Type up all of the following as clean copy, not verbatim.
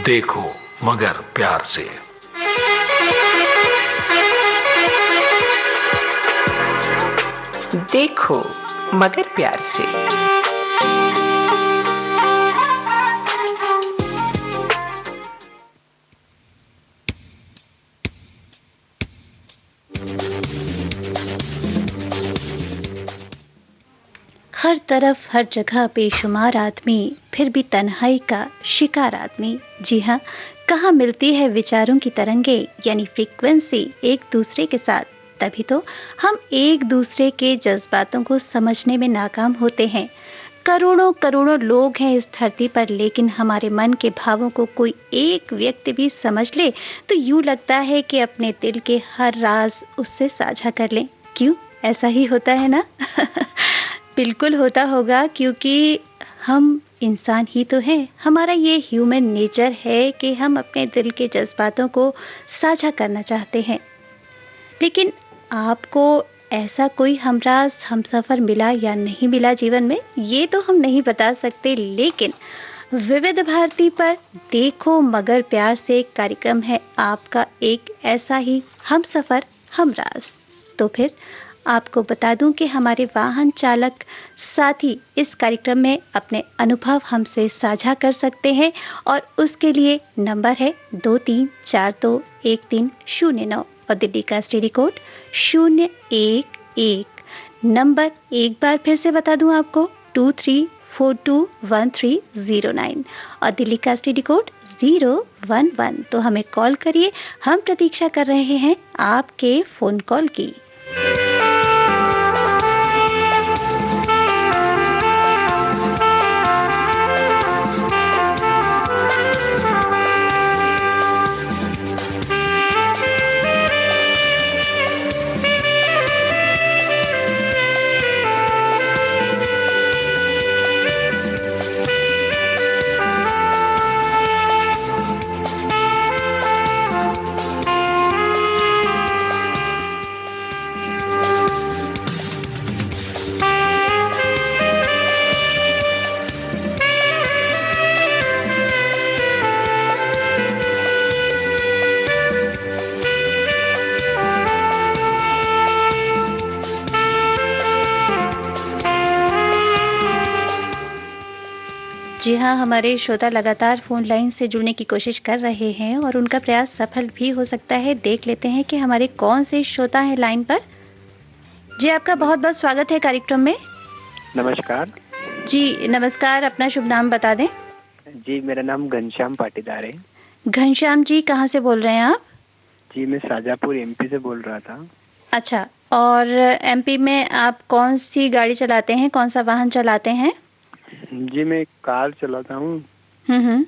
देखो मगर प्यार से। देखो मगर प्यार से। हर तरफ हर जगह बेशुमार आदमी, फिर भी तन्हाई का शिकार आदमी। जी हाँ, कहाँ मिलती है विचारों की तरंगे यानी फ्रीक्वेंसी एक दूसरे के साथ, तभी तो हम एक दूसरे के जज्बातों को समझने में नाकाम होते हैं। करोड़ों करोड़ों लोग हैं इस धरती पर, लेकिन हमारे मन के भावों को कोई एक व्यक्ति भी समझ ले तो यूं लगता है कि अपने दिल के हर राज उससे साझा कर लें। क्यों, ऐसा ही होता है ना? बिल्कुल होता होगा, क्योंकि हम इंसान ही तो हैं। हमारा ये ह्यूमन नेचर है कि हम अपने दिल के जज्बातों को साझा करना चाहते हैं। लेकिन आपको ऐसा कोई हमराज हमसफ़र मिला या नहीं मिला जीवन में, ये तो हम नहीं बता सकते। लेकिन विविध भारती पर देखो मगर प्यार से कार्यक्रम है आपका एक ऐसा ही हमसफ़र हमराज। तो फिर आपको बता दूं कि हमारे वाहन चालक साथी इस कार्यक्रम में अपने अनुभव हमसे साझा कर सकते हैं, और उसके लिए नंबर है 23421309 और दिल्ली का स्टडी कोड 011। नंबर एक बार फिर से बता दूं आपको, 23421309 और दिल्ली का स्टडी कोड 011। तो हमें कॉल करिए, हम प्रतीक्षा कर रहे हैं आपके फ़ोन कॉल की। जी हाँ, हमारे श्रोता लगातार फ़ोन लाइन से जुड़ने की कोशिश कर रहे हैं और उनका प्रयास सफल भी हो सकता है। देख लेते हैं कि हमारे कौन से श्रोता हैं लाइन पर। जी, आपका बहुत-बहुत स्वागत है कार्यक्रम में। नमस्कार। जी, नमस्कार। अपना शुभ नाम बता दें। जी, मेरा नाम घनश्याम पाटीदार है। घनश्याम जी, कहाँ से बोल रहे हैं आप? जी, मैं शाजापुर एमपी से बोल रहा था। अच्छा, और एमपी में आप कौन-सी गाड़ी चलाते हैं, कौन-सा वाहन चलाते हैं? जी, मैं कार चलाता हूँ। हुँ।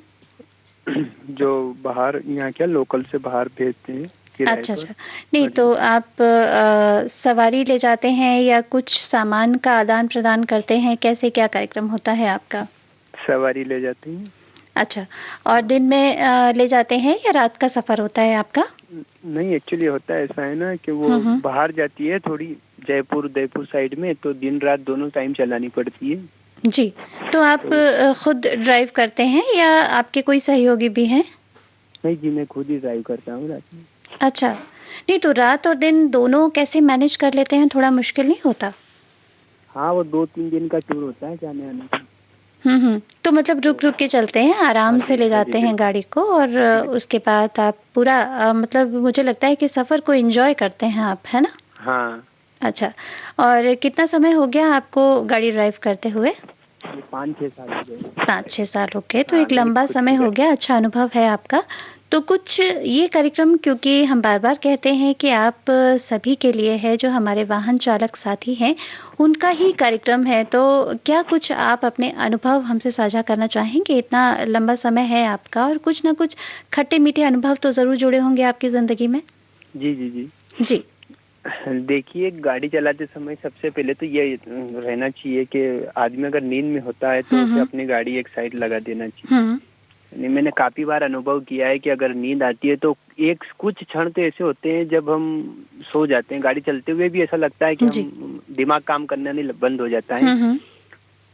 जो बाहर यहाँ क्या लोकल से बाहर भेजते हैं किराए अच्छा, पर। अच्छा। नहीं तो आप सवारी ले जाते हैं या कुछ सामान का आदान-प्रदान करते हैं? कैसे क्या कार्यक्रम होता है आपका? सवारी ले जाते हैं। अच्छा, और दिन में ले जाते हैं या रात का सफ़र होता है आपका? नहीं, एक्चुअली होता ऐसा है ना कि वो हुँ। बाहर जाती है थोड़ी जयपुर उदयपुर साइड में, तो दिन रात दोनों टाइम चलानी पड़ती है। जी, तो आप खुद ड्राइव करते हैं या आपके कोई सहयोगी भी हैं? नहीं जी, मैं खुद ही ड्राइव करता हूँ रात में। अच्छा, नहीं तो रात और दिन दोनों कैसे मैनेज कर लेते हैं? थोड़ा मुश्किल नहीं होता? हाँ, वो 2-3 दिन का टूर होता है जाने आने का। तो मतलब रुक-रुक के चलते हैं, आराम से ले जाते हैं गाड़ी को, और उसके बाद आप पूरा मतलब मुझे लगता है कि सफ़र को एन्जॉय करते हैं आप, है ना? हाँ। अच्छा, और कितना समय हो गया आपको गाड़ी ड्राइव करते हुए? 5-6 साल हो गए। 5-6 साल हो गए, तो हाँ, एक मेरी लंबा खुद समय की हो गाड़ी। गया, अच्छा अनुभव है आपका। तो कुछ ये कार्यक्रम, क्योंकि हम बार-बार कहते हैं कि आप सभी के लिए है, जो हमारे वाहन चालक साथी हैं, उनका ही कार्यक्रम है, तो क्या कुछ आप अपने अनुभव हमसे साझा करना चाहेंगे? इतना लंबा समय है आपका और कुछ ना कुछ खट्टे-मीठे अनुभव तो ज़रूर जुड़े होंगे आपकी ज़िंदगी में? जी, जी, जी। जी। देखिए, गाड़ी चलाते समय सबसे पहले तो ये रहना चाहिए कि आदमी अगर नींद में होता है तो उसे हुँ। अपनी गाड़ी एक साइड लगा देना चाहिए। हुँ। नहीं, मैंने काफ़ी बार अनुभव किया है कि अगर नींद आती है तो एक कुछ क्षण तो ऐसे होते हैं जब हम सो जाते हैं। गाड़ी चलते हुए भी ऐसा लगता है कि जी। हम दिमाग काम करना नहीं बंद हो जाता है। हुँ।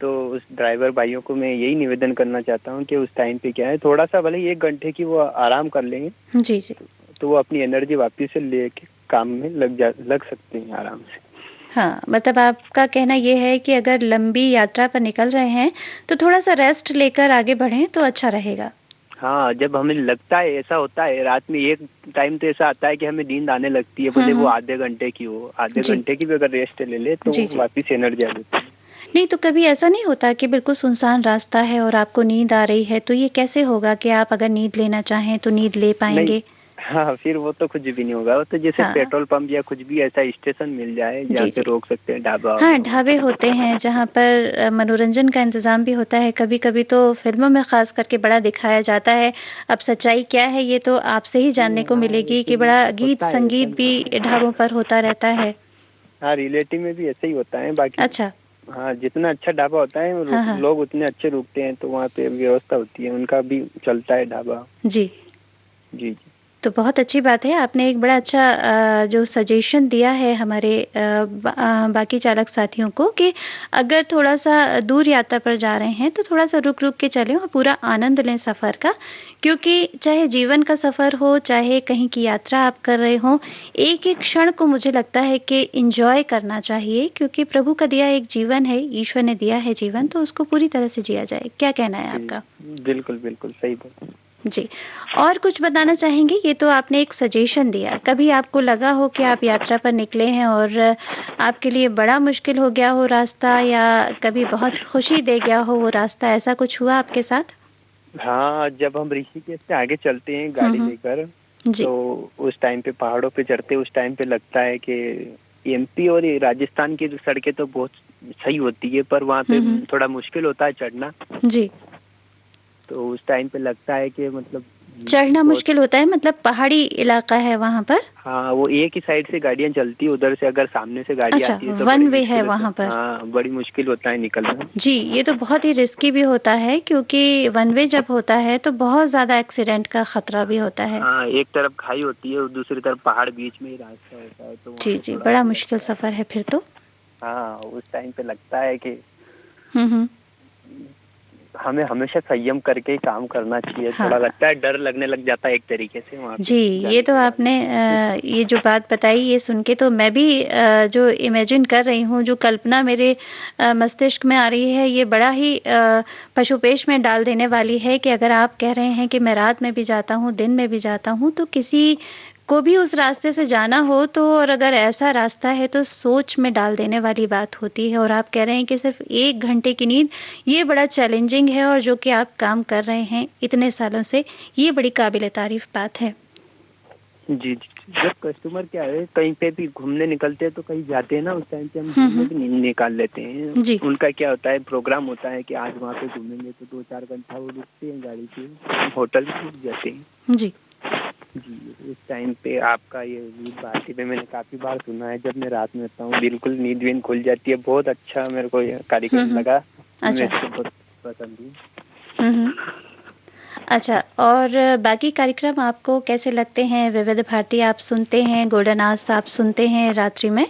तो उस ड्राइवर भाइयों को मैं यही निवेदन करना चाहता हूँ कि उस टाइम पे क्या है, थोड़ा सा भले ही 1 घंटे की वो आराम कर लेंगे जी, जी। तो वो अपनी एनर्जी वापस से लेके काम में लग सकते हैं आराम से। हाँ, मतलब आपका कहना ये है कि अगर लंबी यात्रा पर निकल रहे हैं, तो थोड़ा-सा रेस्ट लेकर आगे बढ़ें तो अच्छा रहेगा। हाँ, जब हमें लगता है, ऐसा होता है रात में एक टाइम तो ऐसा आता है कि हमें नींद आने लगती है, हुँ, भले वो हुँ। आधे घंटे की हो, आधे जी। घंटे की भी अगर रेस्ट ले ले तो जी, जी। वापस एनर्जी आ जाती है। नहीं तो कभी ऐसा नहीं होता कि बिल्कुल सुनसान रास्ता है और आपको नींद आ रही है, तो ये कैसे होगा कि आप अगर नींद लेना चाहें तो नींद ले नहीं, पाएँगे? हाँ, फिर वो तो कुछ भी नहीं होगा, वो तो जैसे हाँ। पेट्रोल पंप या कुछ भी ऐसा स्टेशन मिल जाए जहाँ जी, पे जी। रोक सकते हैं, ढाबा हाँ, वगैरह ढाबे होते हैं जहाँ पर मनोरंजन का इंतज़ाम भी होता है, कभी-कभी तो फ़िल्मों में ख़ास करके बड़ा दिखाया जाता है। अब सच्चाई क्या है ये तो आपसे ही जानने को हाँ, मिलेगी कि एक्चुअली बड़ा होता है ऐसा। गीत-संगीत भी ढाबों पर होता रहता है। हाँ, रिलेटिव में भी ऐसा ही होता है, बाकी अच्छा। हाँ, जितना अच्छा ढाबा होता है हाँ, हाँ। लोग उतने अच्छे रुकते हैं, तो वहाँ पे व्यवस्था होती है, उनका भी चलता है ढाबा। जी। जी, जी। तो बहुत अच्छी बात है, आपने एक बड़ा अच्छा जो सजेशन दिया है हमारे बाकी चालक साथियों को कि अगर थोड़ा-सा दूर यात्रा पर जा रहे हैं, तो थोड़ा-सा रुक-रुक के चलें और पूरा आनंद लें सफ़र का। क्योंकि चाहे जीवन का सफ़र हो, चाहे कहीं की यात्रा आप कर रहे हों, एक-एक क्षण को मुझे लगता है कि एन्जॉय करना चाहिए क्योंकि प्रभु का दिया एक जीवन है, ईश्वर ने दिया है जीवन, तो उसको पूरी तरह से जिया जाए। क्या कहना है जी, आपका? बिल्कुल, बिल्कुल, सही बात। जी। और कुछ बताना चाहेंगे? ये तो आपने एक सजेशन दिया। कभी आपको लगा हो कि आप यात्रा पर निकले हैं और आपके लिए बड़ा मुश्किल हो गया हो रास्ता या कभी बहुत खुशी दे गया हो वो रास्ता, ऐसा कुछ हुआ आपके साथ? हाँ, जब हम ऋषिकेश से आगे चलते हैं हुँ, गाड़ी हुँ। लेकर, जी। तो उस टाइम पे पहाड़ों पे चढ़ते उस टाइम पे लगता है कि एमपी और ये राजस्थान की सड़कें तो बहुत सही होती है, पर वहाँ पे हुँ, हुँ। थोड़ा मुश्किल होता है चढ़ना। जी। तो उस टाइम पे लगता है कि मतलब चढ़ना बहुत। मुश्किल होता है मतलब पहाड़ी इलाका है वहाँ पर? हाँ, वो एक ही साइड से गाड़ियाँ चलती है, उधर से अगर सामने से गाड़ी अच्छा, आती है तो वन बड़ी वे है मुश्किल होता वहाँ है। पर। हाँ, बड़ी मुश्किल होता है निकलना। जी, ये तो बहुत ही रिस्की भी होता है क्योंकि वन वे जब होता है तो बहुत ज़्यादा एक्सीडेंट का खतरा भी होता है। हाँ, एक तरफ खाई होती है और दूसरी तरफ पहाड़, बीच में ही रास्ता होता है, तो वहाँ जी, पे जी, थोड़ा बड़ा डर मुश्किल लगता है। सफ़र है फिर तो। हाँ, उस टाइम पे लगता है कि हुँ, हुँ। हमें हमेशा संयम करके ही काम करना चाहिए। थोड़ा हाँ। लगता है, डर लगने लग जाता है एक तरीके से वहाँ पे जी, ये जाने तो के बाद आपने में। ये जो बात बताई ये सुन के तो मैं भी जो इमेजिन कर रही हूँ, जो कल्पना मेरे मस्तिष्क में आ रही है, ये बड़ा ही पशुपेश में डाल देने वाली है कि अगर आप कह रहे हैं कि मैं रात में भी जाता हूँ, दिन में भी जाता हूँ, तो किसी को भी उस रास्ते से जाना हो तो और अगर ऐसा रास्ता है तो सोच में डाल देने वाली बात होती है और आप कह रहे हैं कि सिर्फ़ 1 घंटे की नींद, ये बड़ा चैलेंजिंग है और जो कि आप काम कर रहे हैं इतने सालों से, ये बड़ी काबिल-ए-तारीफ़ बात है। जी, जी। जब कस्टमर क्या है, कहीं पे भी घूमने निकलते हैं तो कहीं जाते हैं ना, उस टाइम पे हम हुँ, घूमने हुँ। भी निकाल लेते हैं। जी, उनका क्या होता है, प्रोग्राम होता है कि आज वहाँ पे घूमेंगे, तो 2-4 घंटा वो रुकते हैं गाड़ी पे, होटल में रुक जाते हैं। जी। जी, उस टाइम पे आपका ये नींद भारती पे मैंने काफ़ी बार सुना है, जब मैं रात में होता हूँ बिल्कुल नींद-वींद खुल जाती है। बहुत अच्छा मेरे को ये हुँ, कार्यक्रम हुँ। लगा, मैं अच्छा। इसको बहुत पसंद हूँ। हुँ, हुँ। अच्छा और बाकी कार्यक्रम आपको कैसे लगते हैं? विविध भारती आप सुनते हैं, गोल्डन आवर्स आप सुनते हैं रात्रि में?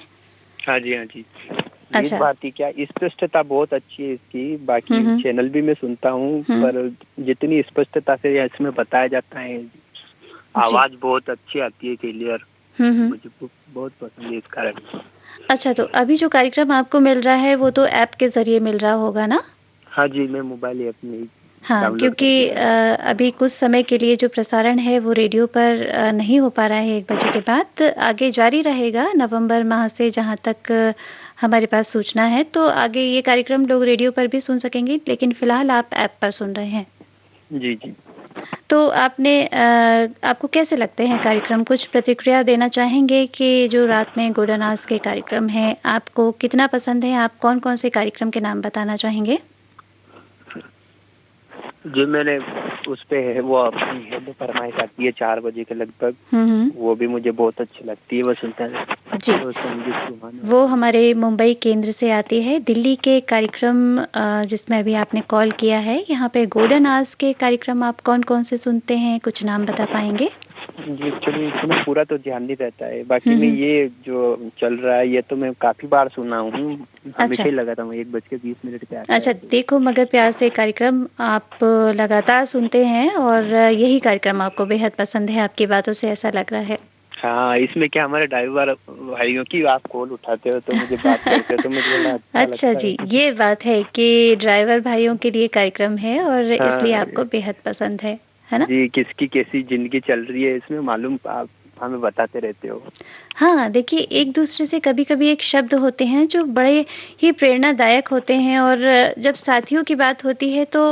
हाँ जी, हाँ जी। विविध अच्छा। भारती क्या स्पष्टता बहुत अच्छी है इसकी, हुँ, बाकी हुँ। चैनल भी मैं सुनता हूँ, हुँ। पर जितनी स्पष्टता से इसमें बताया जाता है, जी। आवाज़ बहुत अच्छी आती है, क्लियर। हुँ, हुँ। मुझे बहुत पसंद है इस कारण। अच्छा तो अभी जो कार्यक्रम आपको मिल रहा है वो तो ऐप के ज़रिए मिल रहा होगा ना? हाँ जी, मैं मोबाइल ऐप में ही हाँ, डाउनलोड क्योंकि करके लगा। अभी कुछ समय के लिए जो प्रसारण है वो रेडियो पर नहीं हो पा रहा है 1 बजे के बाद, आगे जारी रहेगा नवंबर माह से जहाँ तक हमारे पास सूचना है, तो आगे ये कार्यक्रम लोग रेडियो पर भी सुन सकेंगे, लेकिन फ़िलहाल आप ऐप पर सुन रहे हैं। जी, जी। तो आपको कैसे लगते हैं कार्यक्रम? कुछ प्रतिक्रिया देना चाहेंगे कि जो रात में गोल्डन आवर्स के कार्यक्रम हैं, आपको कितना पसंद है? आप कौन-कौन से कार्यक्रम के नाम बताना चाहेंगे? जी, मैंने उस पे है वो अपनी हेलो फरमाइश आती है 4 बजे के लगभग, हुँ, हुँ। वो भी मुझे बहुत अच्छी लगती है, वो सुनता है। जी। तो संगीत सुहाना वो होता है। हमारे मुंबई केंद्र से आती है। दिल्ली के कार्यक्रम जिसमें अभी आपने कॉल किया है, यहाँ पे गोल्डन आवर्स के कार्यक्रम आप कौन-कौन से सुनते हैं? कुछ नाम बता पाएँगे? जी, एक्चुअली इसमें पूरा तो ध्यान नहीं रहता है। बाकी में ये जो चल रहा है ये तो मैं काफ़ी बार सुना हूँ, हमेशा अच्छा। ही लगा था मैं 1:20 पे आता अच्छा, है। देखो मगर प्यार से कार्यक्रम आप लगातार सुनते हैं और यही कार्यक्रम आपको बेहद पसंद है, आपकी बातों से ऐसा लग रहा है। हाँ, इसमें क्या हमारे ड्राइवर भाइयों की आप कॉल उठाते हो तो मुझे बात करते हो तो मुझे बड़ा अच्छा अच्छा लगता जी, है। ये बात है कि ड्राइवर भाइयों के लिए कार्यक्रम है और इसलिए हाँ, आपको बेहद पसंद है ना? जी, किसकी कैसी ज़िंदगी चल रही है इसमें मालूम आप हमें बताते रहते हो। हाँ, देखिए एक-दूसरे से कभी-कभी एक शब्द होते हैं जो बड़े ही प्रेरणादायक होते हैं और जब साथियों की बात होती है तो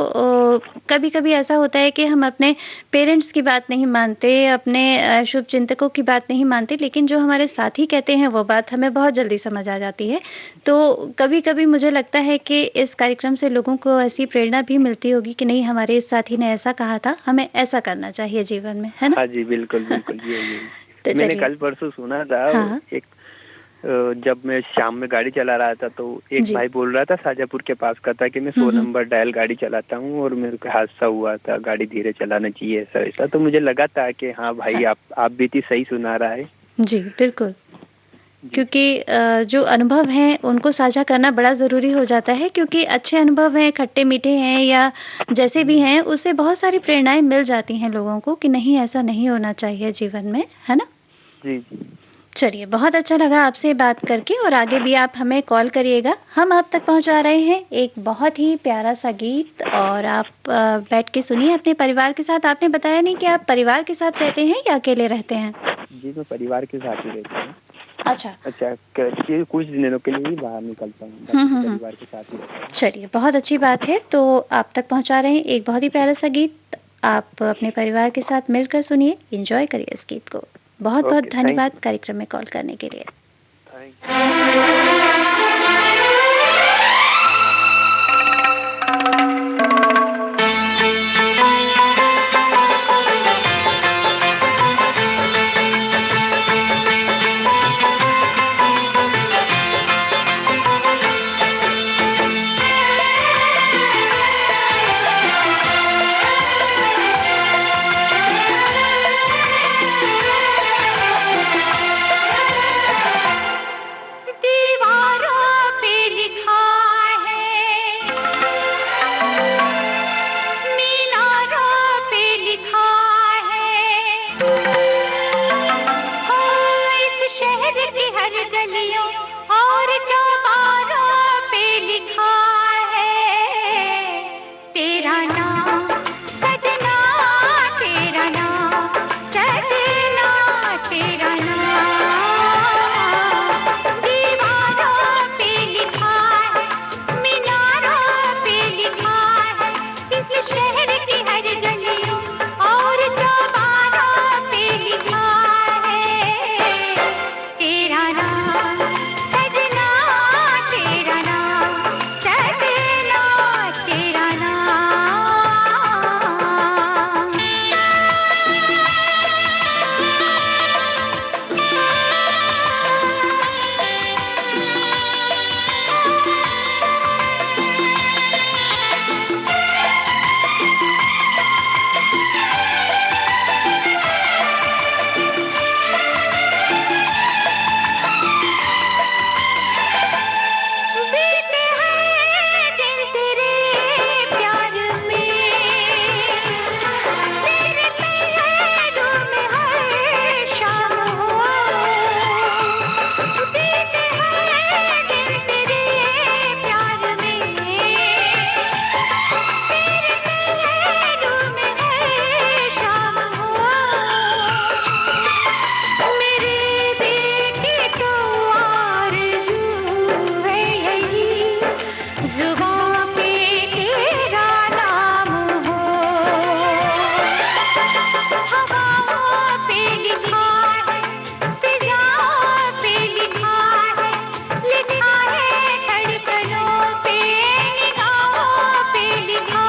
कभी-कभी ऐसा होता है कि हम अपने पेरेंट्स की बात नहीं मानते, अपने शुभचिंतकों की बात नहीं मानते, लेकिन जो हमारे साथी कहते हैं वो बात हमें बहुत जल्दी समझ आ जाती है। तो कभी-कभी मुझे लगता है कि इस कार्यक्रम से लोगों को ऐसी प्रेरणा भी मिलती होगी कि नहीं हमारे इस साथी ने ऐसा कहा था, हमें ऐसा करना चाहिए जीवन में, है ना? हाँ जी, बिल्कुल, बिल्कुल, यही। तो मैंने चलिए कल परसों सुना था हाँ, एक जब मैं शाम में गाड़ी चला रहा था तो एक जी। भाई बोल रहा था शाजापुर के पास का था कि मैं 100 हुँ, हुँ। नंबर डायल गाड़ी चलाता हूँ और मेरे को हादसा हुआ था, गाड़ी धीरे चलाना चाहिए ऐसा-वैसा। तो मुझे लगा था कि हाँ भाई हाँ, आप भी थी सही सुना रहा है। जी, बिल्कुल। जी, क्योंकि जो अनुभव हैं उनको साझा करना बड़ा ज़रूरी हो जाता है क्योंकि अच्छे अनुभव हैं, खट्टे-मीठे हैं या जैसे भी हैं, उससे बहुत सारी प्रेरणाएँ मिल जाती हैं लोगों को कि नहीं ऐसा नहीं होना चाहिए जीवन में, है ना? जी, जी। चलिए, बहुत अच्छा लगा आपसे बात करके और आगे भी आप हमें कॉल करिएगा। हम आप तक पहुँचा रहे हैं एक बहुत ही प्यारा-सा गीत और आप बैठ के सुनिए अपने परिवार के साथ। आपने बताया नहीं कि आप परिवार के साथ रहते हैं या अकेले रहते हैं? जी, मैं परिवार के साथ ही रहता हूँ। अच्छा। अच्छा, क ये कुछ दिनों के लिए ही बाहर निकलता हूँ, हुँ, बाकी तो हुँ, हुँ। परिवार के साथ ही रहता हूँ। चलिए, बहुत अच्छी बात है। तो आप तक पहुँचा रहे हैं एक बहुत ही प्यारा-सा गीत। आप अपने परिवार के साथ मिलकर सुनिए, एन्जॉय करिए इस गीत को। बहुत-बहुत ओके, थैंक धन्यवाद यू, कार्यक्रम में कॉल करने के लिए। Thank you. दीवारों पे लिखा है, मीनारों पे लिखा है, इस शहर की हर गलियों और चौबारों पे लिखा है तेरा नाम सजना, तेरा नाम सजना, तेरा नाम। दीवारों पे लिखा है, मीनारों पे लिखा है, इस शहर की हर गलियों और चौबारों पे लिखा है तेरा नाम सजना, तेरा नाम सजना, तेरा नाम। बीते हैं दिन तेरे प्यार में, तेरे पैरों में हर शाम हो। बीते हैं दिन तेरे प्यार में, तेरे पैरों में हर शाम हो। मेरे दिल की तो आरज़ू है यही, ज़ुबां पे तेरा नाम हो। हवाओं पे लिखा है, फ़िज़ाओं पे लिखा है, लिखा है धड़कनों पे, निगाहों पे लिखा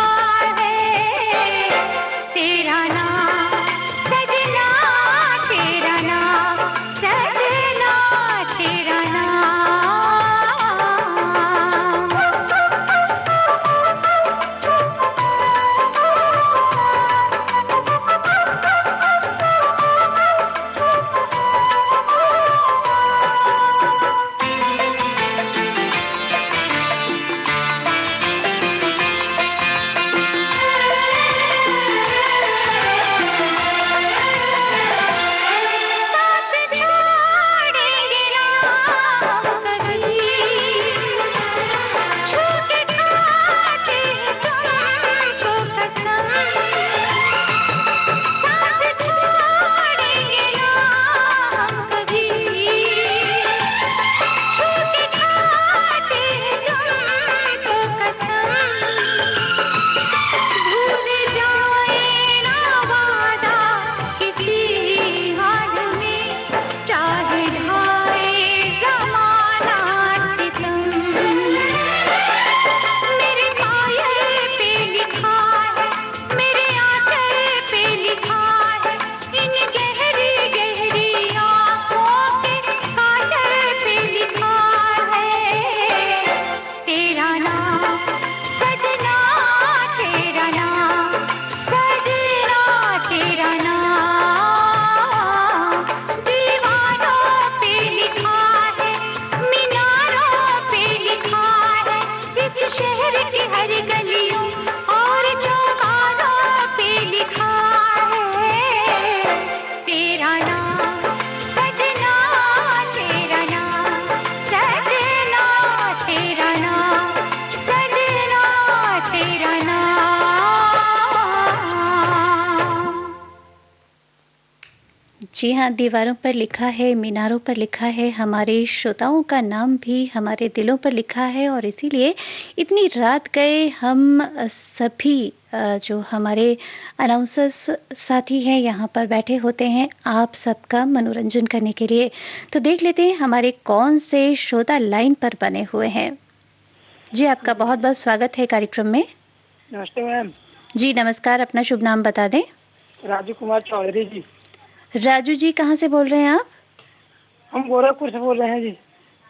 है तेरा नाम सजना, तेरा नाम सजना, तेरा नाम। जी हाँ, दीवारों पर लिखा है, मीनारों पर लिखा है, हमारे श्रोताओं का नाम भी हमारे दिलों पर लिखा है और इसीलिए इतनी रात गए हम सभी जो हमारे अनाउंसर्स साथी हैं यहाँ पर बैठे होते हैं आप सबका मनोरंजन करने के लिए। तो देख लेते हैं हमारे कौन से श्रोता लाइन पर बने हुए हैं। जी, आपका बहुत-बहुत स्वागत है कार्यक्रम में। नमस्ते मैम। जी, नमस्कार, अपना शुभ नाम बता दें। राजू कुमार चौधरी जी। राजू जी, कहाँ से बोल रहे हैं आप? हम गोरखपुर से बोल रहे हैं जी।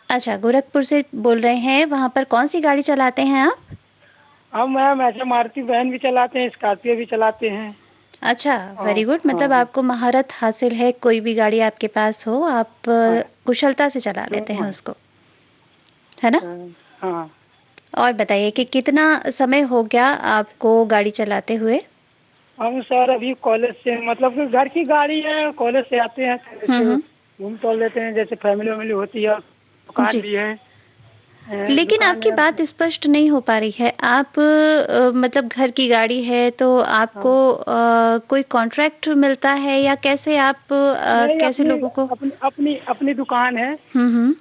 अच्छा, गोरखपुर से बोल रहे हैं, वहाँ पर कौन-सी गाड़ी चलाते हैं आप? हम मैम ऐसे मारुति वैन भी चलाते हैं, स्कॉर्पियो भी चलाते हैं। अच्छा, वेरी गुड। मतलब हाँ। आपको महारत हासिल है, कोई भी गाड़ी आपके पास हो, आप हाँ। कुशलता से चला लेते हैं हाँ। उसको, है ना? हाँ। और बताइए कि कितना समय हो गया आपको गाड़ी चलाते हुए? हम सर अभी कॉलेज से मतलब कि घर की गाड़ी है, कॉलेज से आते हैं तो घूम टहल लेते हैं, जैसे फैमिली वैमिली होती है, दुकान जी। भी है। लेकिन दुकान आपकी है। बात स्पष्ट नहीं हो पा रही है। आप मतलब घर की गाड़ी है तो आपको कोई कॉन्ट्रैक्ट मिलता है या कैसे आप नहीं, कैसे अपनी लोगों को? अपनी अपनी अपनी दुकान है। हुँ।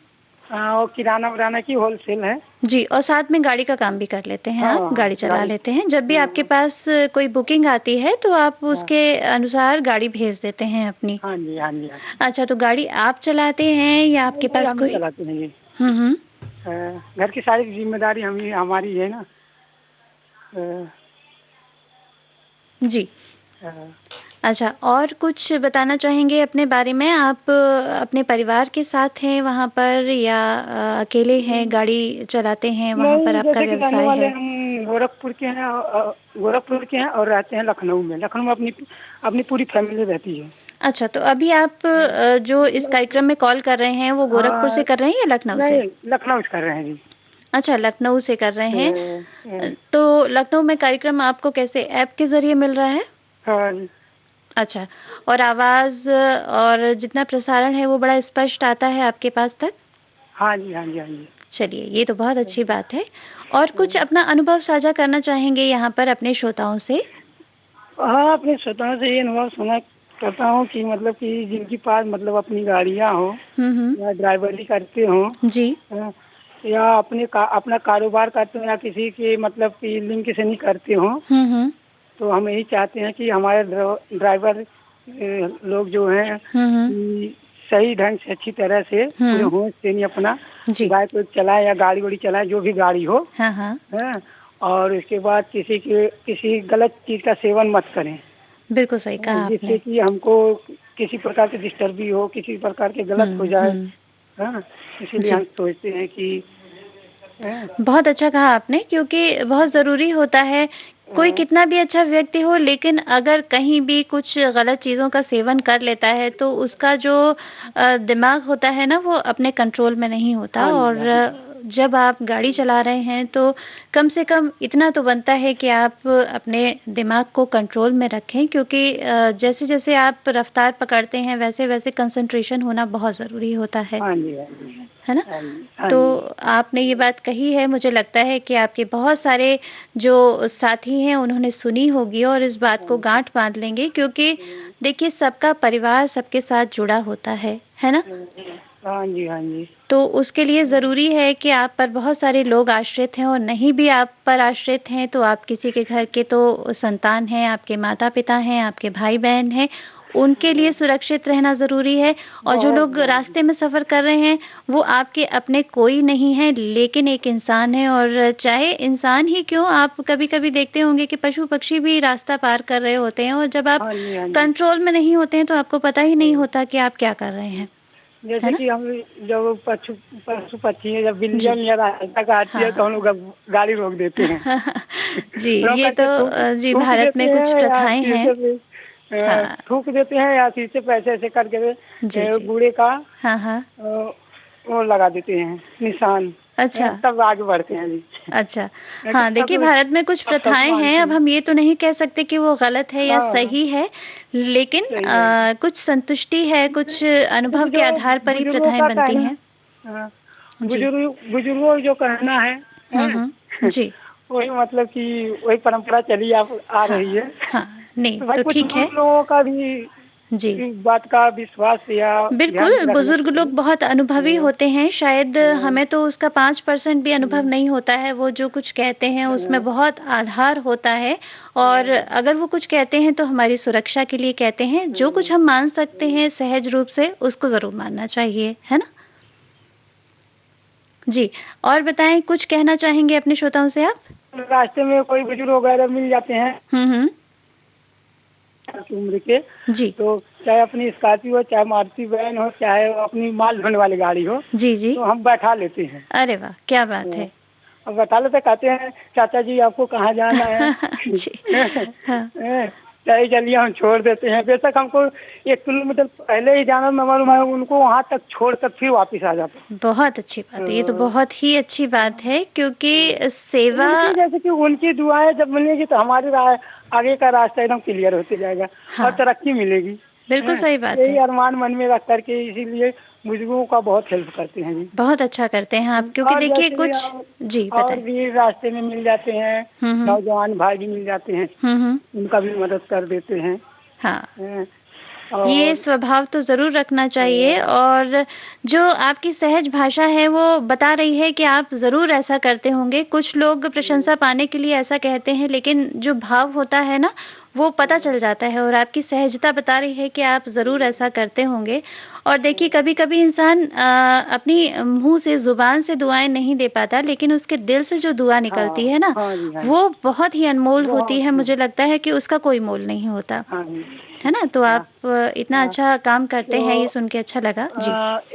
और किराना विराना की होलसेल है। जी, और साथ में गाड़ी का काम भी कर लेते हैं आप, हाँ, गाड़ी चला गाड़ी। लेते हैं। जब भी आपके पास कोई बुकिंग आती है तो आप हाँ। उसके अनुसार गाड़ी भेज देते हैं अपनी। हाँ जी, हाँ जी, हाँ जी। अच्छा, तो गाड़ी आप चलाते हैं या आपके नहीं, पास हम ही कोई? चलाते हैं ये। हुँ। घर की सारी जिम्मेदारी हमारी है ना। जी। अ, अच्छा, और कुछ बताना चाहेंगे अपने बारे में? आप अपने परिवार के साथ हैं वहाँ पर या अकेले हैं, गाड़ी चलाते हैं, वहाँ पर नहीं, आपका जैसे कि रहने व्यवसाय वाले है? हम गोरखपुर के हैं गोरखपुर के हैं और रहते हैं लखनऊ में। लखनऊ में अपनी अपनी पूरी फैमिली रहती है। अच्छा, तो अभी आप जो इस कार्यक्रम में कॉल कर रहे हैं, वो गोरखपुर से हाँ, कर रहे हैं या लखनऊ से? नहीं, लखनऊ से कर रहे हैं जी। अच्छा, लखनऊ से कर रहे हैं। अ, तो लखनऊ में कार्यक्रम आपको कैसे ऐप के ज़रिए मिल रहा है? हाँ जी। अच्छा, और आवाज़ और जितना प्रसारण है वो बड़ा स्पष्ट आता है आपके पास तक? हाँ जी, हाँ जी, हाँ जी। चलिए, ये तो बहुत अच्छी बात है। और कुछ अपना अनुभव साझा करना चाहेंगे यहाँ पर अपने श्रोताओं से? हाँ, अपने श्रोताओं से ये अनुभव सुना करता हूँ कि मतलब कि जिनके पास मतलब अपनी गाड़ियाँ हों हुँ। या ड्राइवरी करते हों, जी। अ, या अपना कारोबार करते हो या किसी के मतलब कि लिंक से नहीं करते हो, हुँ। तो हम यही चाहते हैं कि हमारे ड्राइवर लोग जो हैं हुँ। कि सही ढंग से अच्छी तरह से पूरे हुँ। होश से नहीं अपना जी। बाइक वाइक चलाए या गाड़ी वाड़ी चलाए, जो भी गाड़ी हो। हाँ। हैं? और इसके बाद किसी गलत चीज़ का सेवन मत करें, बिल्कुल सही कहा जिससे आपने। कि हमको किसी प्रकार की डिस्टर्ब भी हो, किसी प्रकार के गलत हो जाए। हुँ। हाँ, इसीलिए जी। हम सोचते हैं कि हैं, बहुत अच्छा कहा आपने क्योंकि बहुत ज़रूरी होता है, कोई अ, कितना भी अच्छा व्यक्ति हो लेकिन अगर कहीं भी कुछ गलत चीज़ों का सेवन कर लेता है तो उसका जो दिमाग होता है ना वो अपने कंट्रोल में नहीं होता हाँ जी, और हाँ जी। जब आप गाड़ी चला रहे हैं तो कम से कम इतना तो बनता है कि आप अपने दिमाग को कंट्रोल में रखें क्योंकि जैसे-जैसे आप रफ्तार पकड़ते हैं वैसे-वैसे कंसंट्रेशन होना बहुत ज़रूरी होता हाँ जी, हाँ जी। है ना? हाँ जी, हाँ तो जी। आपने ये बात कही है, मुझे लगता है कि आपके बहुत सारे जो साथी हैं, उन्होंने सुनी होगी और इस बात हाँ को जी। गाँठ बाँध लेंगे क्योंकि देखिए सबका परिवार सबके साथ जुड़ा होता है ना? हाँ जी, हाँ जी। तो उसके लिए ज़रूरी है कि आप पर बहुत सारे लोग आश्रित हैं और नहीं भी आप पर आश्रित हैं, तो आप किसी के घर के तो संतान हैं, आपके माता-पिता हैं, आपके भाई-बहन हैं, उनके लिए सुरक्षित रहना ज़रूरी है और जो बहुत, लोग बहुत। रास्ते में सफ़र कर रहे हैं, वो आपके अपने कोई नहीं हैं, लेकिन एक इंसान है और चाहे इंसान ही क्यों, आप कभी-कभी देखते होंगे कि पशु-पक्षी भी रास्ता पार कर रहे होते हैं और जब आप हाँ जी, हाँ जी। कंट्रोल में नहीं होते हैं, तो आपको पता ही नहीं हाँ। होता कि आप क्या कर रहे हैं, है जैसे ना? कि हम जब पशु पक्षी है, जब जी। बिल्लियाँ या रास्ता काटती है तो हाँ। हम लोग गाड़ी रोक देते हैं। जी, रोक ये करके तो थूक जी थूक भारत देते में कुछ हैं या प्रथाएँ हैं। शीशे पे हाँ, थूक देते हैं या शीशे पे ऐसे करके जी। बूढ़े का हाँ। वो लगा देते हैं निशान। अच्छा, तब आगे बढ़ते हैं जी। अच्छा। नहीं तो हाँ, देखिए भारत में कुछ सब प्रथाएँ हैं, मानते अब हैं। हम ये तो नहीं कह सकते कि वो गलत है या हाँ, सही है, लेकिन सही है। कुछ संतुष्टि है, कुछ अनुभव क्योंकि के जो आधार पर ही बुजुर्गों प्रथाएँ का बनती कहना हैं। हाँ, जी। बुजुर्गों जो कहना है, हैं? जी। वही मतलब कि वही परंपरा चली आ रही है। हाँ, नहीं तो भाई तो कुछ ठीक है। उन लोगों का भी जी इस बात का विश्वास या ध्यान बिल्कुल, रखना बुजुर्ग चाहिए। लोग बहुत अनुभवी हाँ, होते हैं, शायद हाँ, हमें तो उसका 5% भी अनुभव हाँ, नहीं होता है, वो जो कुछ कहते हैं उसमें हाँ, बहुत आधार होता है और हाँ, अगर वो कुछ कहते हैं तो हमारी सुरक्षा के लिए कहते हैं, जो हाँ, कुछ हम मान सकते हाँ। हैं सहज रूप से उसको ज़रूर मानना चाहिए, है ना? जी, और बताएँ कुछ कहना चाहेंगे अपने श्रोताओं से आप? रास्ते में कोई बुजुर्ग वगैरह मिल जाते हैं हुँ, हुँ। की उम्र के, जी, तो चाहे अपनी स्कॉर्पियो हो, चाहे मारुति वैन हो, चाहे अपनी माल ढोने वाली गाड़ी हो, जी, जी। तो हम बैठा लेते हैं। अरे वाह! क्या बात हाँ, है। अब बैठा लेते कहते हैं चाचा जी आपको कहाँ जाना है? जी, हाँ। चाहे चलिए हम छोड़ देते हैं, बेशक हमको 1 किलोमीटर पहले ही जाना, मगर मैं उनको वहाँ तक छोड़ कर फिर वापस आ जाता बहुत अच्छी बात है, ये तो हूँ। बहुत ही अच्छी बात है क्योंकि सेवा उनकी जैसे कि उनकी दुआएं जब मिलेगी तो हमारी आगे का रास्ता एकदम क्लियर होते जाएगा और हाँ, तरक्की मिलेगी। बिल्कुल हैं? सही बात यही है। अरमान मन में रख करके इसीलिए बुजुर्गों का बहुत हेल्प करते हैं जी। बहुत अच्छा करते हैं आप क्योंकि और देखिए जैसे कुछ जी, और बताएँ। भी रास्ते में मिल जाते हैं, हुँ, हुँ। नौजवान भाई भी मिल जाते हैं, हुँ, हुँ। उनका भी मदद कर देते हैं। हाँ, हैं? ये और स्वभाव तो ज़रूर रखना चाहिए अ, और जो आपकी सहज भाषा है वो बता रही है कि आप ज़रूर ऐसा करते होंगे। कुछ लोग प्रशंसा पाने के लिए ऐसा कहते हैं लेकिन जो भाव होता है ना, वो पता चल जाता है और आपकी सहजता बता रही है कि आप ज़रूर ऐसा करते होंगे। और देखिए कभी-कभी इंसान अपनी मुँह से ज़ुबान से दुआएँ नहीं दे पाता लेकिन उसके दिल से जो दुआ निकलती हाँ, है ना, हाँ जी, हाँ जी। वो बहुत ही अनमोल होती बहुत है। ही मुझे लगता है कि उसका कोई मोल नहीं होता। हाँ जी। है ना? तो हाँ, आप इतना हाँ। अच्छा काम करते हैं, तो ये सुन के अच्छा लगा। जी।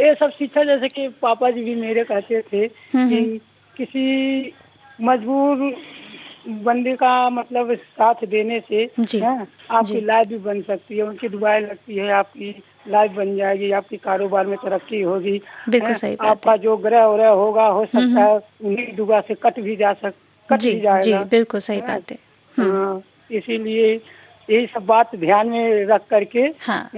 ये सब शिक्षा जैसे कि पापा जी भी मेरे कहते थे हुँ, कि हुँ। किसी मजबूर बंदे का मतलब साथ देने से जी, है आपकी जी। लाइफ भी बन सकती है, उनकी दुआएं लगती है, आपकी लाइफ बन जाएगी, आपकी कारोबार में तरक्की होगी, बिल्कुल है सही बात है। आपका जो ग्रह वरह होगा हो हुँ, सकता हुँ। है उन्हीं दुआ से कट जी, भी जी, जाएगा, बिल्कुल सही है बात है। हुँ, हाँ, इसीलिए यही सब बात ध्यान में रख करके हाँ।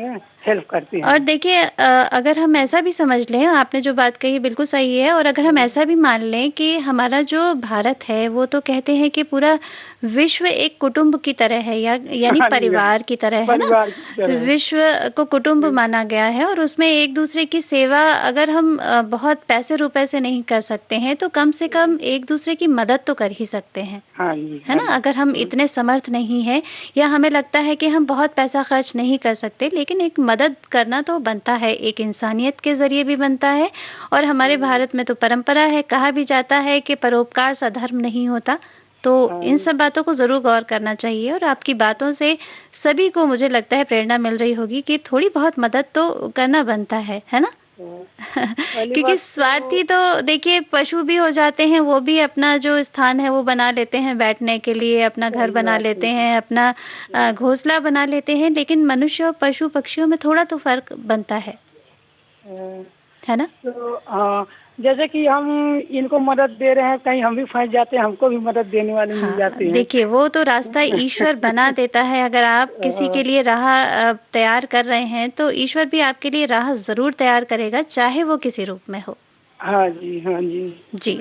हेल्प करते और हैं। देखिए अगर हम ऐसा भी समझ लें, आपने जो बात कही बिल्कुल सही है और अगर हम हाँ, ऐसा भी मान लें कि हमारा जो भारत है, वो तो कहते हैं कि पूरा विश्व एक कुटुंब की तरह है या यानी हाँ जी, हाँ। परिवार की तरह, है ना? परिवार की तरह। विश्व को कुटुंब माना गया है और उसमें एक-दूसरे की सेवा अगर हम बहुत पैसे-रुपए से नहीं कर सकते हैं, तो कम से कम एक-दूसरे की मदद तो कर ही सकते हैं। हाँ जी, है हाँ ना? जी। अगर हम इतने समर्थ नहीं हैं या हमें लगता है कि हम बहुत पैसा खर्च नहीं कर सकते, लेकिन एक मदद करना तो बनता है, एक इंसानियत के ज़रिए भी बनता है और हमारे भारत में तो परंपरा है, कहा भी जाता है कि परोपकार सा धर्म नहीं होता। तो इन हाँ, सब बातों को ज़रूर गौर करना चाहिए और आपकी बातों से सभी को मुझे लगता है प्रेरणा मिल रही होगी कि थोड़ी बहुत मदद तो करना बनता है ना? हाँ। पहली क्योंकि बात स्वार्थी तो तो देखिए पशु भी हो जाते हैं, वो भी अपना जो स्थान है वो बना लेते हैं बैठने के लिए, अपना घर सही बना बात है। लेते हैं, अपना घोंसला बना लेते हैं, लेकिन मनुष्य और पशु-पक्षियों में थोड़ा तो फ़र्क बनता अ, है ना? तो हाँ, जैसे कि हम इनको मदद दे रहे हैं, कहीं हम भी फँस जाते हैं, हमको भी मदद देने वाले मिल हाँ, जाते हैं। देखिए वो तो रास्ता ईश्वर बना देता है, अगर आप किसी के लिए राह तैयार कर रहे हैं, तो ईश्वर भी आपके लिए राह ज़रूर तैयार करेगा, चाहे वो किसी रूप में हो। हाँ जी, हाँ जी। जी।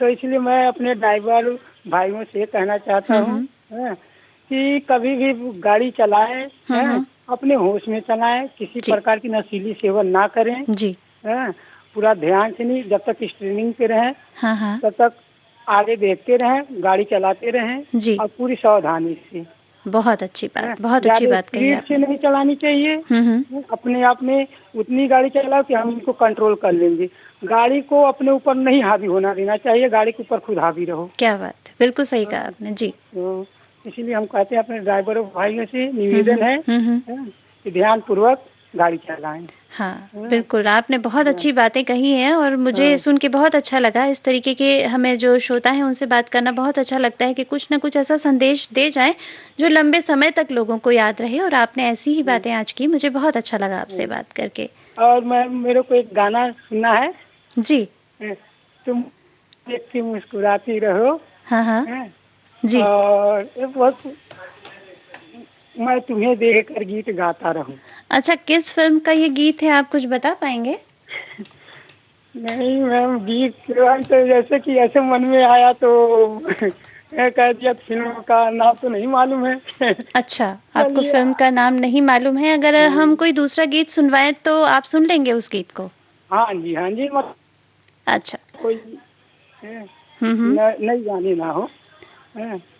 तो इसलिए मैं अपने ड्राइवर भाइयों से कहना चाहता हुँ, हूँ, हुँ। हैं, कि कभी भी गाड़ी चलाएँ, हुँ, हैं, हुँ। अपने होश में चलाएँ, किसी जी, प्रकार की नशीली सेवन ना करें, जी। हैं, पूरा ध्यान से नहीं, जब तक स्टीयरिंग पे रहें, हाँ, हाँ। तब तक आगे देखते रहें, गाड़ी चलाते रहें जी, और पूरी सावधानी से, बहुत अच्छी हैं। बात, बहुत अच्छी ज़्यादा बात कही स्पीड से आपने। नहीं चलानी चाहिए, हुँ, हुँ। अपने आप में उतनी गाड़ी चलाओ कि हम इनको कंट्रोल कर लेंगे। गाड़ी को अपने ऊपर नहीं हावी होना देना चाहिए, गाड़ी के ऊपर खुद हावी रहो। क्या बात है! बिल्कुल सही कहा हाँ, आपने। जी। तो इसीलिए हम कहते हैं अपने ड्राइवर भाइयों से हुँ, निवेदन हुँ। है, हुँ, हुँ। हैं, कि ध्यानपूर्वक गाड़ी चलाएँ। हाँ, हाँ, बिल्कुल, आपने बहुत हाँ, अच्छी बातें कही हैं और मुझे हाँ, सुन के बहुत अच्छा लगा। इस तरीके के हमें जो श्रोता हैं, उनसे बात करना बहुत अच्छा लगता है कि कुछ न कुछ ऐसा संदेश दे जाएँ, जो लंबे समय तक लोगों को याद रहे और आपने ऐसी ही हाँ, बातें आज की। मुझे बहुत अच्छा लगा आपसे हाँ। बात करके। और मैं मेरे को एक गाना सुनना है, जी। तुम देखती मुस्कुराती रहो, हाँ, हाँ। हैं, जी। और एक वक़्त मैं तुम्हें देखकर गीत गाता रहूँ। अच्छा, किस फ़िल्म का ये गीत है, आप कुछ बता पाएँगे? नहीं मैम, गीत तो जैसे कि ऐसे मन में आया तो कह दिया, फिल्म का नाम तो नहीं मालूम है। अच्छा, आपको फिल्म का नाम नहीं मालूम है। अगर हम कोई दूसरा गीत सुनवाएं तो आप सुन लेंगे उस गीत को? हाँ जी, हाँ जी। अच्छा, कोई नई गाने ना हो।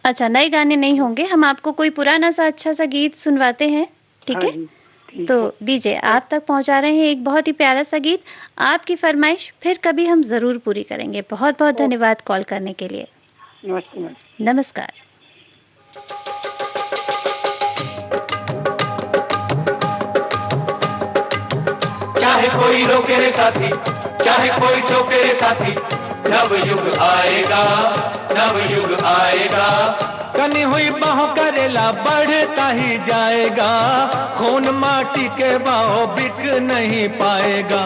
अच्छा, नए गाने नहीं होंगे। हम आपको कोई पुराना सा अच्छा सा गीत सुनवाते हैं, ठीक है? तो दीजिए, आप तक पहुंचा रहे हैं एक बहुत ही प्यारा सा गीत। आपकी फरमाइश फिर कभी हम जरूर पूरी करेंगे। बहुत बहुत धन्यवाद कॉल करने के लिए। नमस्ते। नमस्कार। चाहे कोई रोके रे साथी, चाहे कोई टोके रे साथी, नव युग आएगा, नव युग आएगा। कनी हुई बाहों करेला बढ़ता ही जाएगा, खून माटी के भाव बिक नहीं पाएगा,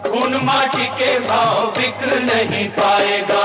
खून माटी के भाव बिक नहीं पाएगा।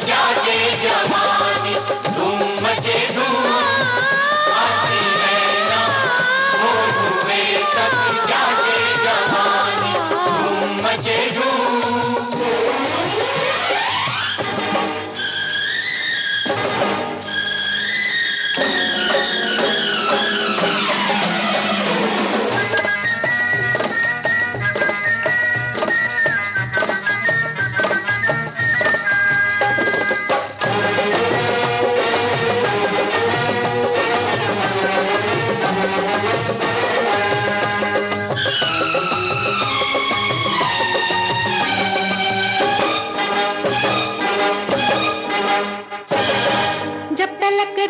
जागे जवानी, धूम मचे धूम आती रहना, भोर हुए तक जागे जवानी, धूम मचे धूम।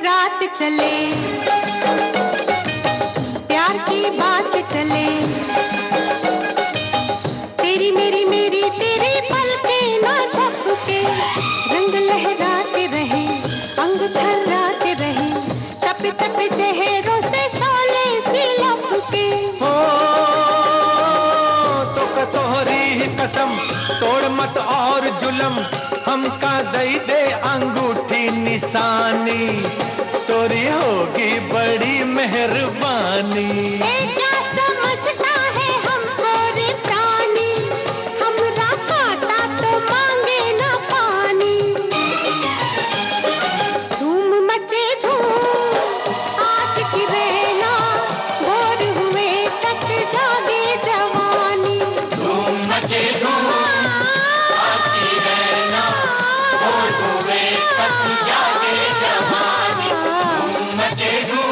रात चले, प्यार की बात चले, तेरी मेरी मेरी तेरी पलकें ना झपके, रंग लहराते रहे, अंग थर्राते रहे, तप तप चेहरों से शोले सी लपके। हो तो कतोहरी ही कसम, तोड़ मत और जुलम, हमका दई दे अंगूठी निशानी, तोरी होगी बड़ी मेहरबानी। क्या समझता है हमको रे प्राणी, हमरा काटा तो मांगे ना पानी। धूम मचे धूम आज की रहना, भोर हुए तक जागे जवानी, धूम मचे धूम आज की रहना, भोर हुए तक जागे जवानी, धूम मचे धूम।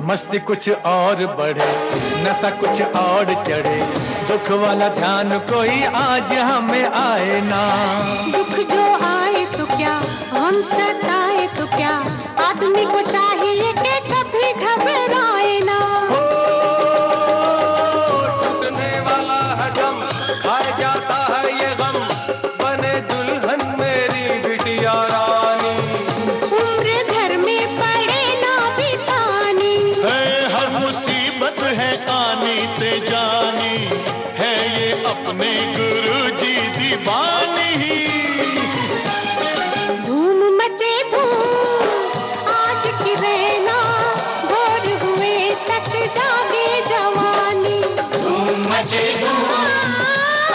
मस्ती कुछ और बढ़े, नशा कुछ और चढ़े, दुख वाला ध्यान कोई आज हमें आए ना। दुख जो आए तो क्या, हम सताए तो क्या, आदमी को चाहिए कि कभी घबराए ना। टूटने वाला है दम, खाए जाता है ये गम, बने दुल्हन मेरी बिटिया रानी। उम्र घर में पड़े ना बितानी, हर मुसीबत है आनी ते जानी, है ये अपने गुरु जी दीवानी। धूम मचे धूम आज की रहना, भोर हुए तक जागे जवानी, धूम मचे धूम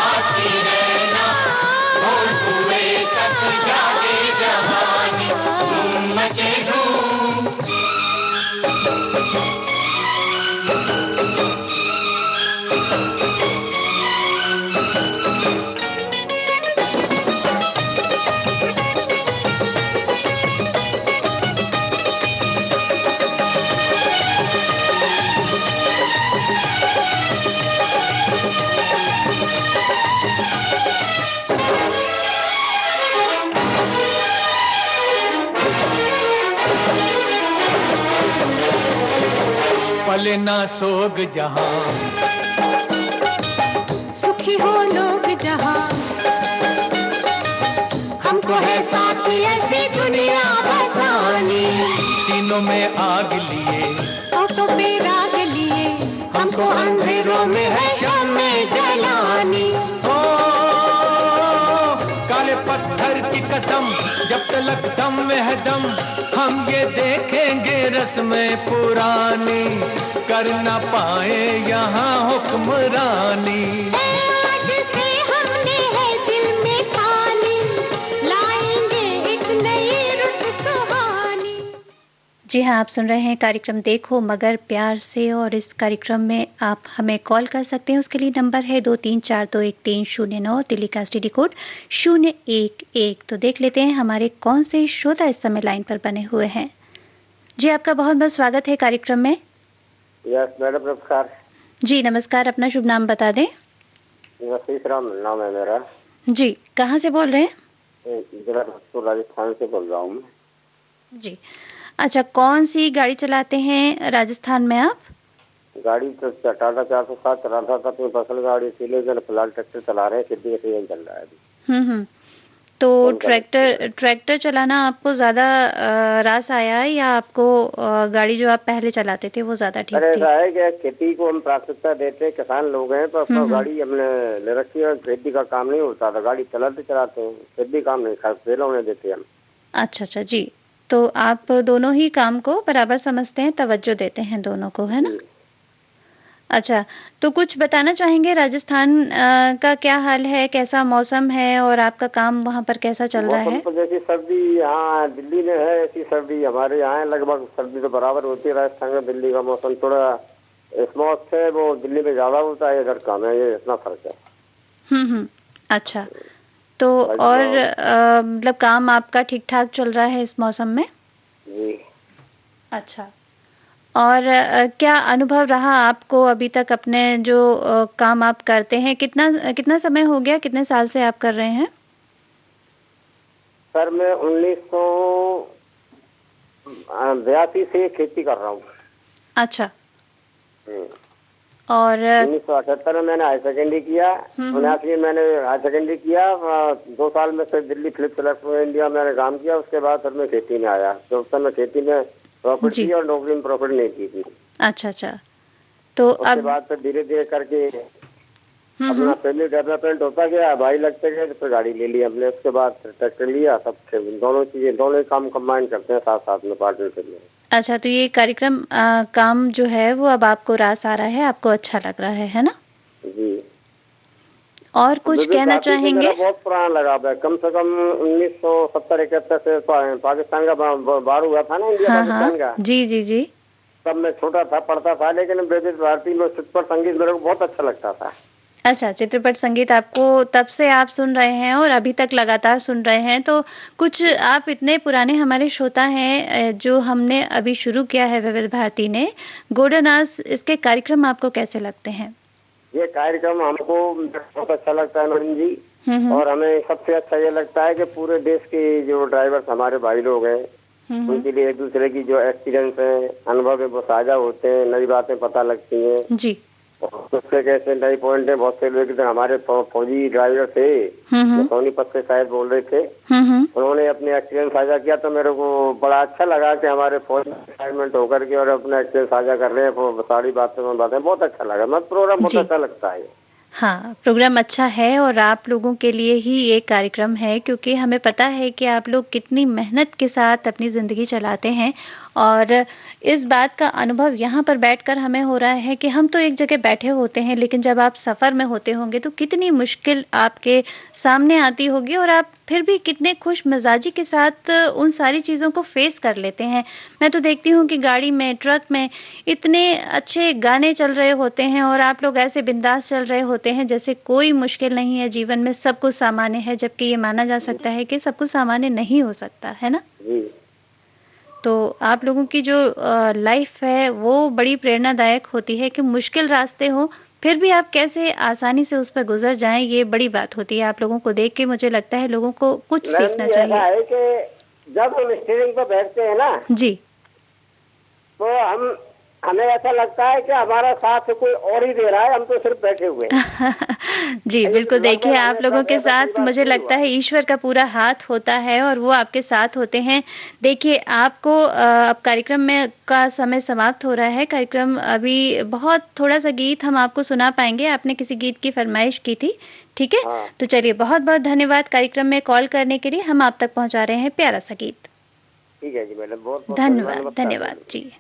आज की रहना, मचे धूम। पले ना सोग जहां, सुखी हो लोग जहां, हमको है साथी ऐसी दुनिया बसानी। सीनों में आग लिए, होठों पे राग लिए, हमको अंधेरों में है शाम में जलानी। ओ काले पत्थर की कसम, जब तलक दम में है दम, हम ये देखेंगे रस्में पुरानी, कर ना पाए यहाँ हुक्मरानी। आज से हमने है दिल में ठानी, लाएंगे एक नई रुत सुहानी। जी हाँ, आप सुन रहे हैं कार्यक्रम देखो मगर प्यार से, और इस कार्यक्रम में आप हमें कॉल कर सकते हैं। उसके लिए नंबर है 23421309, दिल्ली का STD कोड 011। तो देख लेते हैं हमारे कौन से श्रोता इस समय लाइन पर बने हुए हैं। जी, आपका बहुत बहुत स्वागत है कार्यक्रम में। यस मैडम, नमस्कार। जी नमस्कार, अपना शुभ नाम बता दें। आशीष राम नाम है मेरा। जी, कहाँ से बोल रहे हैं? जिला राजस्थान से बोल रहा हूँ मैं। जी, अच्छा, कौन सी गाड़ी चलाते हैं राजस्थान में आप? गाड़ी तो टाटा 407 चला था, तो फसल गाड़ी इसीलिए फिलहाल ट्रैक्टर चला रहे हैं, खेती का सीजन चल रहा है अभी। तो ट्रैक्टर चलाना आपको ज्यादा रास आया है, या आपको गाड़ी जो आप पहले चलाते थे वो ज्यादा ठीक अरे थी? ऐसा है कि खेती को हम प्राथमिकता देते हैं, किसान लोग हैं तो अपना गाड़ी हमने ले रखी है। खेती का काम नहीं होता था, गाड़ी चलाते हैं, खेती काम नहीं फेल होने देते हम। अच्छा जी, तो आप दोनों ही काम को बराबर समझते हैं, तवज्जो देते हैं दोनों को, है ना? अच्छा, तो कुछ बताना चाहेंगे राजस्थान का क्या हाल है, कैसा मौसम है, और आपका काम वहाँ पर कैसा चल रहा है? तो जैसी सर्दी यहाँ दिल्ली में है, ऐसी सर्दी हमारे यहाँ है। लगभग सर्दी तो बराबर होती है राजस्थान में। दिल्ली का मौसम थोड़ा स्मॉग है, वो दिल्ली में ज्यादा होता है, इधर कम है, ये इतना फर्क है। अच्छा, तो और मतलब काम आपका ठीक ठाक चल रहा है इस मौसम में? जी। अच्छा, और क्या अनुभव रहा आपको अभी तक अपने जो काम आप करते हैं? कितना समय हो गया, कितने साल से आप कर रहे हैं? सर मैं 1982 से खेती कर रहा हूँ। अच्छा, और 1978 में मैंने हाई सेकेंडरी किया, 79 में मैंने हाई सेकेंडरी किया। 2 साल में फिर दिल्ली फिलिप्स इलेक्ट्रिक इंडिया मैंने काम किया। उसके बाद फिर मैं खेती में आया। तो उस समय खेती में प्रॉफिट थी और नौकरी में प्रॉफिट नहीं थी। अच्छा, तो उसके बाद फिर धीरे धीरे करके अपना फैमिली डेवलपमेंट होता गया, भाई लगते गए, तो फिर गाड़ी ले ली हमने। उसके बाद ट्रैक्टर लिया। सब दोनों चीजें, दोनों काम कंबाइन करते हैं साथ साथ में, पार्टनरशिप में। अच्छा, तो ये कार्यक्रम काम जो है वो अब आपको रास आ रहा है, आपको अच्छा लग रहा है ना? जी। और कुछ कहना चाहेंगे? बहुत पुराना लगा है, कम से कम 1970-71 से पाकिस्तान का बार हुआ था ना, इंडिया पाकिस्तान का। जी। तब मैं छोटा था, पढ़ता था, लेकिन ब्रिटिश भारती में चित्रपट संगीत मेरे को बहुत अच्छा लगता था। अच्छा, चित्रपट संगीत आपको तब से आप सुन रहे हैं और अभी तक लगातार सुन रहे हैं। तो कुछ, आप इतने पुराने हमारे श्रोता हैं, जो हमने अभी शुरू किया है विविध भारती ने, गोल्डन आवर्स, इसके कार्यक्रम आपको कैसे लगते हैं? ये कार्यक्रम हमको बहुत अच्छा लगता है मैडम जी। और हमें सबसे अच्छा ये लगता है कि पूरे देश के जो ड्राइवर्स हमारे भाई लोग हैं, उनके लिए एक दूसरे की जो एक्सपीरियंस है, अनुभव है, वो साझा होते हैं, नई बातें पता लगती हैं जी। उससे कैसे नई पॉइंट है। बहुत से लोग हमारे फौजी ड्राइवर थे, सोनीपत से शायद बोल रहे थे, उन्होंने अपने एक्सपीरियंस साझा किया। तो मेरे को बड़ा अच्छा लगा कि हमारे फौज रिटायरमेंट होकर के और अपना एक्सपीरियंस साझा कर रहे हैं, सारी बातें बहुत अच्छा लगा। मतलब प्रोग्राम बहुत अच्छा लगता है। हाँ, प्रोग्राम अच्छा है और आप लोगों के लिए ही ये कार्यक्रम है, क्योंकि हमें पता है कि आप लोग कितनी मेहनत के साथ अपनी ज़िंदगी चलाते हैं और इस बात का अनुभव यहाँ पर बैठकर हमें हो रहा है कि हम तो एक जगह बैठे होते हैं, लेकिन जब आप सफ़र में होते होंगे तो कितनी मुश्किल आपके सामने आती होगी और आप फिर भी कितने खुश मिजाजी के साथ उन सारी चीज़ों को फेस कर लेते हैं। मैं तो देखती हूँ कि गाड़ी में, ट्रक में इतने अच्छे गाने चल रहे होते हैं और आप लोग ऐसे बिंदास चल रहे होते हैं जैसे कोई मुश्किल नहीं है जीवन में, सब कुछ सामान्य है, जबकि ये माना जा सकता है कि सब कुछ सामान्य नहीं हो सकता, है ना? तो आप लोगों की जो लाइफ है वो बड़ी प्रेरणादायक होती है कि मुश्किल रास्ते हो फिर भी आप कैसे आसानी से उस पर गुजर जाएं, ये बड़ी बात होती है। आप लोगों को देख के मुझे लगता है लोगों को कुछ सीखना चाहिए। ऐसा है कि जब हम स्टीयरिंग पर बैठते हैं ना जी, तो हमें ऐसा लगता है कि हमारा साथ कोई और ही दे रहा है, हम तो सिर्फ बैठे हुए हैं। जी बिल्कुल, देखिए आप लोगों के साथ मुझे लगता है ईश्वर का पूरा हाथ होता है और वो आपके साथ होते हैं। देखिए आपको अब कार्यक्रम में का समय समाप्त हो रहा है। कार्यक्रम अभी बहुत थोड़ा सा गीत हम आपको सुना पाएंगे, आपने किसी गीत की फरमाइश की थी, ठीक है? हाँ। तो चलिए, बहुत बहुत धन्यवाद कार्यक्रम में कॉल करने के लिए। हम आप तक पहुँचा रहे हैं प्यारा सा गीत। ठीक है जी मैडम, बहुत बहुत धन्यवाद। धन्यवाद जी।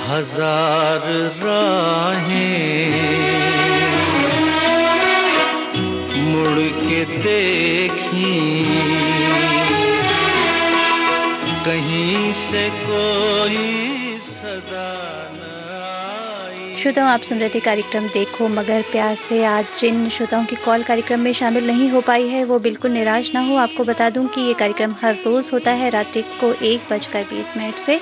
हजार राहें मुड़ के देखी, कहीं से कोई सदा न आई। श्रोताओं, आप सुन रहे थे कार्यक्रम देखो मगर प्यार से। आज जिन श्रोताओं की कॉल कार्यक्रम में शामिल नहीं हो पाई है वो बिल्कुल निराश ना हो। आपको बता दूं कि ये कार्यक्रम हर रोज़ होता है रात्रि को 1:20 से,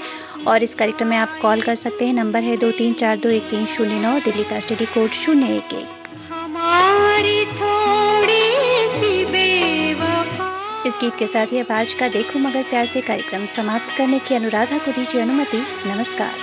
और इस कार्यक्रम में आप कॉल कर सकते हैं। नंबर है 23421309, दिल्ली का स्टडी कोड 011। हमारी थोड़ी सी बेवफा। इस गीत के साथ ही अब आज का देखो मगर प्यार से कार्यक्रम समाप्त करने की अनुराधा को दीजिए अनुमति। नमस्कार।